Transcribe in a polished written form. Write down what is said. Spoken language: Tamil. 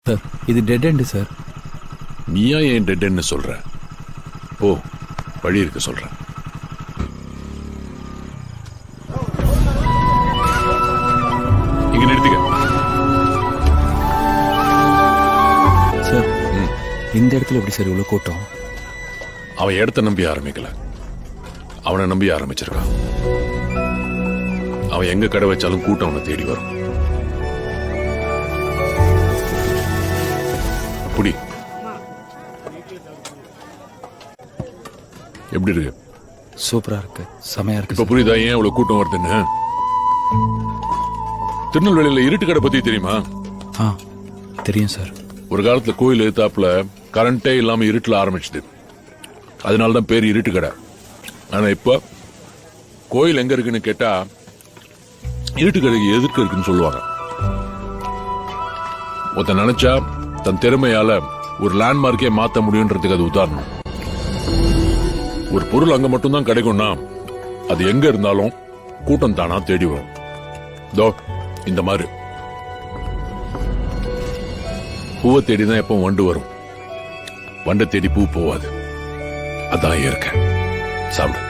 சார் இது டெட் எண்டு சார். நீயா ஏன் டெட் எண்ட்னு சொல்ற? ஓ, வழி இருக்க சொல்றேன். இங்க நிறுத்திக்க. சார் இந்த இடத்துல எப்படி சார் இவ்வளோ கூட்டம்? அவன் இடத்த நம்பி ஆரம்பிக்கல, அவனை நம்பி ஆரம்பிச்சிருக்கான். அவன் எங்க கடை வச்சாலும் கூட்டம் அவனை தேடி வரும். புடி. எப்படி இருக்கு? சூப்பரா இருக்கு, செமையா இருக்கு. இப்ப புரியுதா ஏன் அவ்வளவு கூட்டம் வருதுன்னு? திருநெல்வேலியில இருட்டு கடை பத்தி தெரியுமா? தெரியும் சார். ஒரு காலத்துல கோயில் எதிர்த்தாப்புல கரண்டே இல்லாம இருட்டுல ஆரம்பிச்சது, அதனாலதான் பேர் இருட்டு கடை. ஆனா இப்ப கோயில் எங்க இருக்குன்னு கேட்டா இருட்டு கடைக்கு எதிர்க்க இருக்குன்னு சொல்லுவாங்க. ஒருத்தன் நினைச்சா தன் திறமையால ஒரு லேண்ட்மார்க்கே மாத்த முடியும்ன்றதுக்கு அது உதாரணம். ஒரு பொருள் அங்க மட்டும்தான் கிடைக்கும்னா அது எங்க இருந்தாலும் கூட்டம் தானா தேடி வரும். தோ இந்த மாதிரி பூவை தேடிதான் எப்ப வண்டு வரும், வண்டை தேடி பூ போவாது. அதான் இயற்கை. சாப்பிடு.